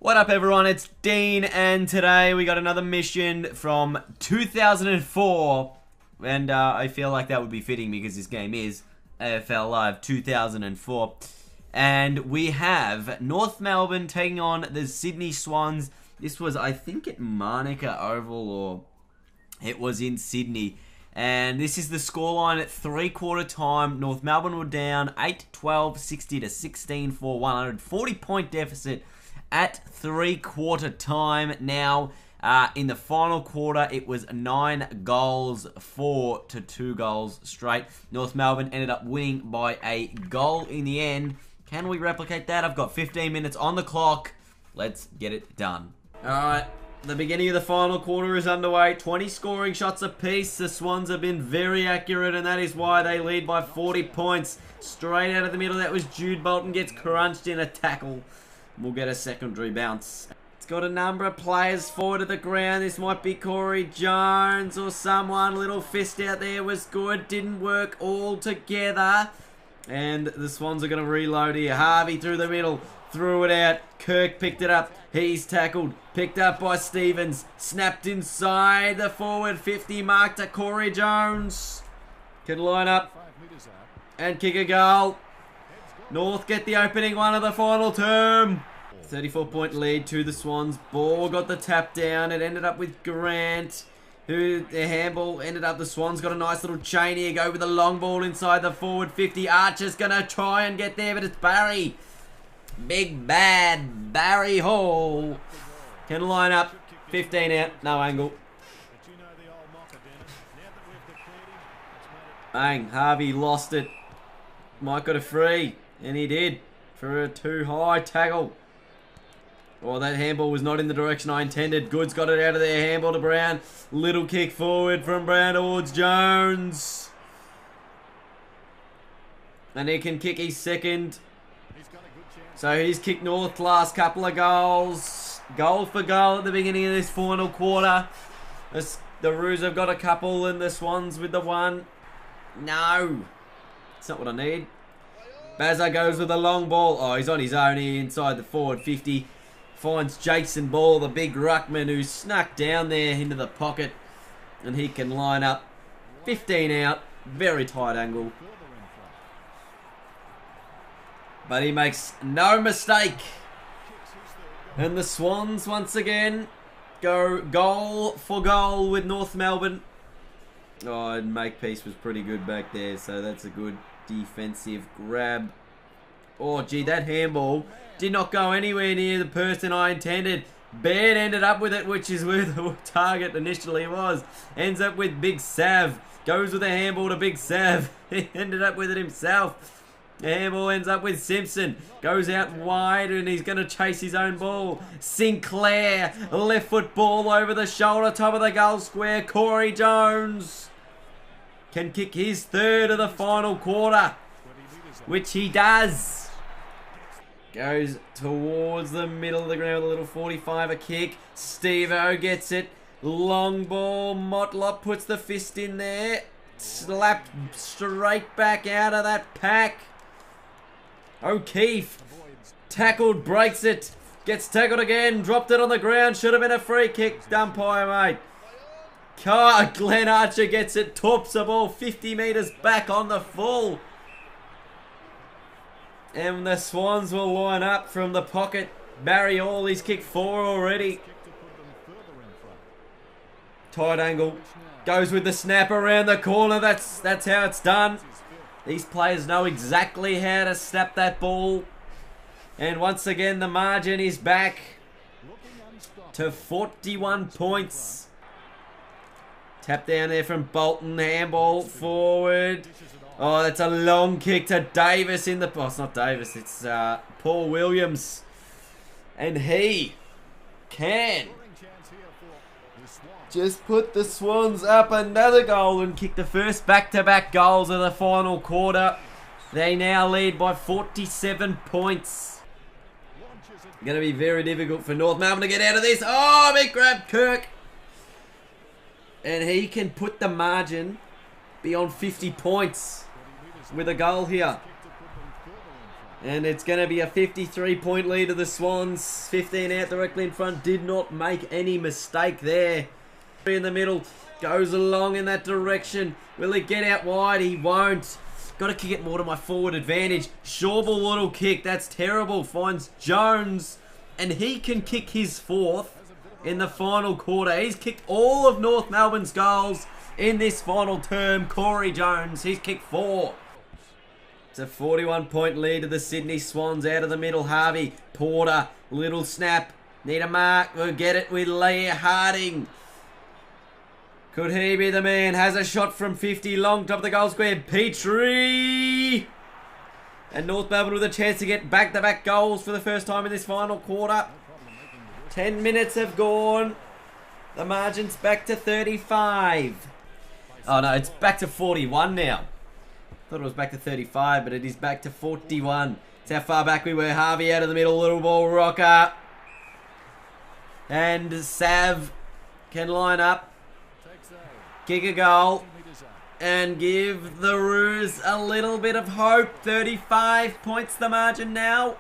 What up everyone, it's Dean, and today we got another mission from 2004, and I feel like that would be fitting because this game is AFL Live 2004, and we have North Melbourne taking on the Sydney Swans. This was, I think, at Manuka Oval, or it was in Sydney, and this is the scoreline at three-quarter time. North Melbourne were down 8-12, 60-16 for 140-point deficit at three-quarter time. Now, in the final quarter, it was 9 goals, 4 to 2 goals straight. North Melbourne ended up winning by a goal in the end. Can we replicate that? I've got 15 minutes on the clock. Let's get it done. Alright, the beginning of the final quarter is underway. 20 scoring shots apiece. The Swans have been very accurate, and that is why they lead by 40 points. Straight out of the middle, that was Jude Bolton, gets crunched in a tackle. We'll get a secondary bounce. It's got a number of players forward of the ground. This might be Corey Jones or someone. Little fist out there was good. Didn't work all together. And the Swans are going to reload here. Harvey through the middle. Threw it out. Kirk picked it up. He's tackled. Picked up by Stevens. Snapped inside the forward 50 mark to Corey Jones. Can line up and kick a goal. North get the opening one of the final term. 34-point lead to the Swans. Ball got the tap down. It ended up with Grant, who the handball ended up. The Swans got a nice little chain here. Go with the long ball inside the forward 50. Archer's going to try and get there, but it's Barry. Big bad Barry Hall. Can line up. 15 out. No angle. Bang. Harvey lost it. Mike got a free. And he did. For a too high tackle. Oh, that handball was not in the direction I intended. Goods got it out of there. Handball to Brown. Little kick forward from Brown towards Jones. And he can kick his second. So he's kicked North last couple of goals. Goal for goal at the beginning of this final quarter. The ROOS have got a couple and the Swans with the one. No. That's not what I need. Bazza goes with a long ball. Oh, he's on his own here inside the forward 50. Finds Jason Ball, the big ruckman, who snuck down there into the pocket. And he can line up. 15 out. Very tight angle. But he makes no mistake. And the Swans, once again, go goal for goal with North Melbourne. Oh, and Makepeace was pretty good back there, so that's a good defensive grab. Oh, gee, that handball did not go anywhere near the person I intended. Baird ended up with it, which is where the target initially was. Ends up with Big Sav. Goes with a handball to Big Sav. He ended up with it himself. The handball ends up with Simpson. Goes out wide and he's going to chase his own ball. Sinclair, left foot ball over the shoulder, top of the goal square. Corey Jones can kick his third of the final quarter, which he does. Goes towards the middle of the ground with a little 45 a kick. Steve-O gets it. Long ball. Motlop puts the fist in there. Slapped straight back out of that pack. O'Keefe tackled, breaks it. Gets tackled again. Dropped it on the ground. Should have been a free kick. Umpire, mate. Glenn Archer gets it. Torps the ball 50 metres back on the full. And the Swans will line up from the pocket. Barry Hall, he's kicked 4 already. Tight angle. Goes with the snap around the corner. That's how it's done. These players know exactly how to snap that ball. And once again, the margin is back to 41 points. Tap down there from Bolton. Handball forward. Oh, that's a long kick to Davis in the... Oh, it's not Davis. It's Paul Williams. And he can just put the Swans up another goal and kick the first back-to-back goals of the final quarter. They now lead by 47 points. Going to be very difficult for North Melbourne to get out of this. Oh, big grab, Kirk. And he can put the margin beyond 50 points with a goal here. And it's going to be a 53-point lead to the Swans. 15 out directly in front. Did not make any mistake there. In the middle. Goes along in that direction. Will he get out wide? He won't. Got to kick it more to my forward advantage. Shawble little kick. That's terrible. Finds Jones. And he can kick his fourth in the final quarter. He's kicked all of North Melbourne's goals in this final term. Corey Jones. He's kicked 4. It's a 41-point lead to the Sydney Swans. Out of the middle, Harvey. Porter. Little snap. Need a mark. We'll get it with Leah Harding. Could he be the man? Has a shot from 50. Long top of the goal square. Petrie. And North Melbourne with a chance to get back-to-back goals for the first time in this final quarter. 10 minutes have gone. The margin's back to 35. Oh no, it's back to 41 now. Thought it was back to 35, but it is back to 41. It's how far back we were. Harvey out of the middle, little ball rocker. And Sav can line up, kick a goal, and give the Roos a little bit of hope. 35 points the margin now.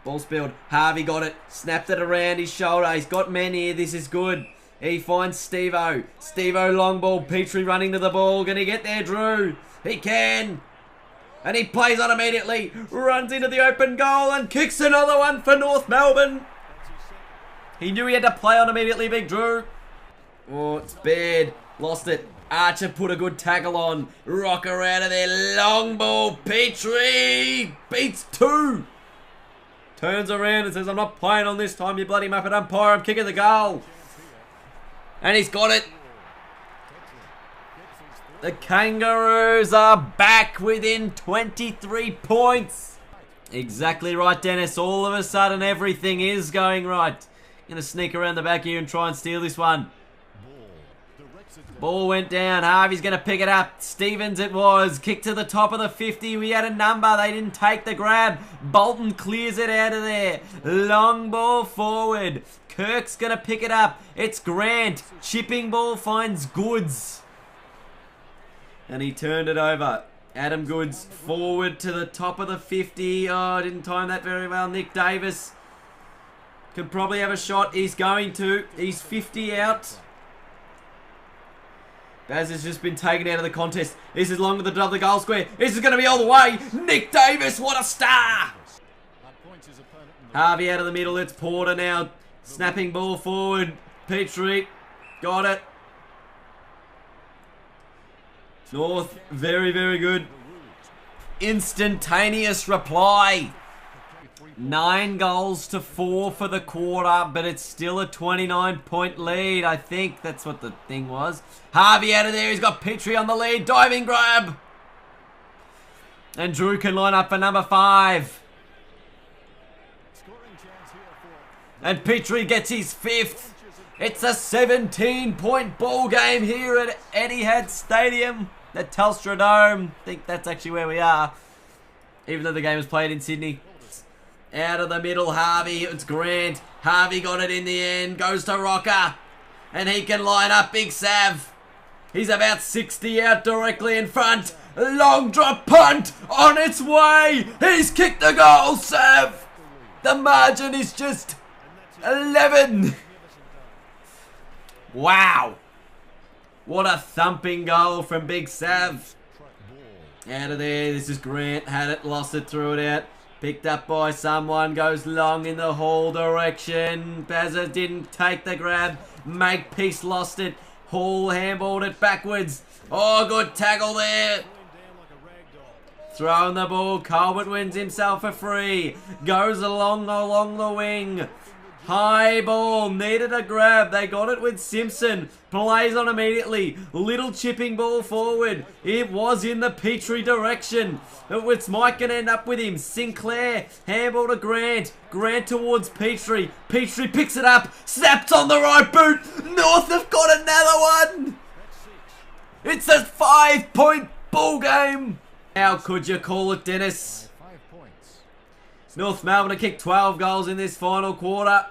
Ball spilled. Harvey got it. Snapped it around his shoulder. He's got men here. This is good. He finds Steve-O. Steve-O long ball. Petrie running to the ball. Gonna get there, Drew. He can. And he plays on immediately. Runs into the open goal and kicks another one for North Melbourne. He knew he had to play on immediately, Big Drew. Oh, it's bad. Lost it. Archer put a good tackle on. Rocker out of there. Long ball. Petrie beats 2. Turns around and says, I'm not playing on this time, you bloody muppet umpire. I'm kicking the goal. And he's got it. The Kangaroos are back within 23 points. Exactly right, Dennis. All of a sudden, everything is going right. Gonna sneak around the back here and try and steal this one. Ball went down. Harvey's going to pick it up. Stevens it was. Kick to the top of the 50. We had a number. They didn't take the grab. Bolton clears it out of there. Long ball forward. Kirk's going to pick it up. It's Grant. Chipping ball finds Goods. And he turned it over. Adam Goods forward to the top of the 50. Oh, didn't time that very well. Nick Davis could probably have a shot. He's going to. He's 50 out. Baz has just been taken out of the contest. This is long to the double goal square. This is going to be all the way. Nick Davis, what a star! Harvey out of the middle. It's Porter now. Snapping ball forward. Petrie. Got it. North, very, very good. Instantaneous reply. 9 goals to 4 for the quarter, but it's still a 29-point lead. I think that's what the thing was. Harvey out of there. He's got Petrie on the lead. Diving grab. And Drew can line up for number 5. And Petrie gets his 5th. It's a 17-point ball game here at Etihad Stadium, at Telstra Dome. I think that's actually where we are, even though the game is played in Sydney. Out of the middle, Harvey. It's Grant. Harvey got it in the end. Goes to Rocker. And he can line up Big Sav. He's about 60 out directly in front. Long drop punt on its way. He's kicked the goal, Sav. The margin is just 11. Wow. What a thumping goal from Big Sav. Out of there. This is Grant. Had it, lost it, threw it out. Picked up by someone, goes long in the Hall direction. Bazza didn't take the grab. Makepeace lost it. Hall handballed it backwards. Oh, good tackle there. Throwing the ball. Colbert wins himself a free. Goes along the wing. High ball. Needed a grab. They got it with Simpson. Plays on immediately. Little chipping ball forward. It was in the Petrie direction. It's Mike going to end up with him. Sinclair. Handball to Grant. Grant towards Petrie. Petrie picks it up. Snaps on the right boot. North have got another one. It's a 5-point ball game. How could you call it, Dennis? North Melbourne have kicked 12 goals in this final quarter.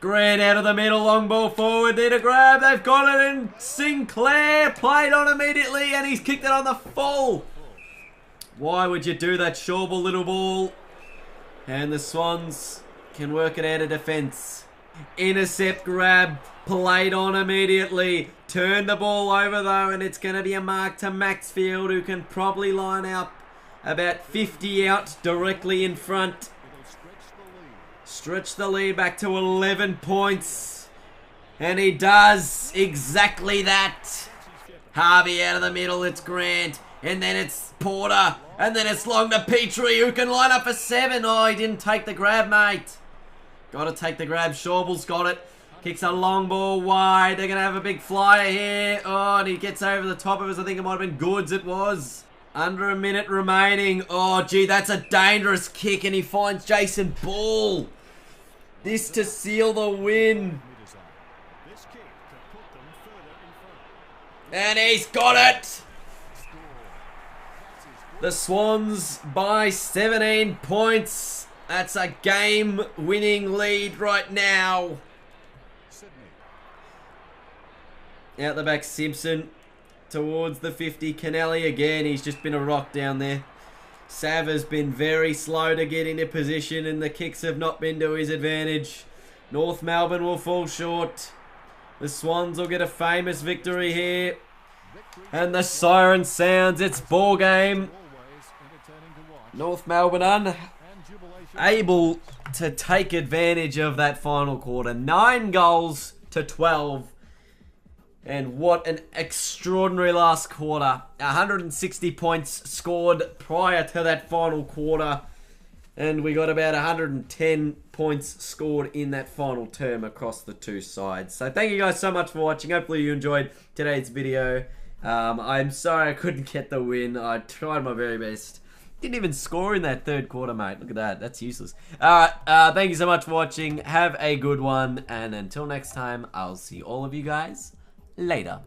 Grant out of the middle, long ball forward, need a grab, they've got it in. Sinclair played on immediately and he's kicked it on the full. Why would you do that, Shawble, little ball? And the Swans can work it out of defence. Intercept grab. Played on immediately. Turn the ball over though, and it's going to be a mark to Maxfield, who can probably line up about 50 out directly in front. Stretch the lead back to 11 points. And he does exactly that. Harvey out of the middle, it's Grant. And then it's Porter. And then it's long to Petrie, who can line up for 7. Oh, he didn't take the grab, mate. Got to take the grab. Shawble's got it. Kicks a long ball wide. They're going to have a big flyer here. Oh, and he gets over the top of us. I think it might have been Goods, it was. Under a minute remaining. Oh, gee, that's a dangerous kick. And he finds Jason Ball. This to seal the win. And he's got it. The Swans by 17 points. That's a game-winning lead right now. Out the back, Simpson towards the 50. Kennelly again. He's just been a rock down there. Sav has been very slow to get into position, and the kicks have not been to his advantage. North Melbourne will fall short. The Swans will get a famous victory here. And the siren sounds. It's ball game. North Melbourne unable to take advantage of that final quarter. 9 goals to 12. And what an extraordinary last quarter. 160 points scored prior to that final quarter. And we got about 110 points scored in that final term across the two sides. So thank you guys so much for watching. Hopefully you enjoyed today's video. I'm sorry I couldn't get the win. I tried my very best. Didn't even score in that third quarter, mate. Look at that. That's useless. Alright, thank you so much for watching. Have a good one. And until next time, I'll see all of you guys later.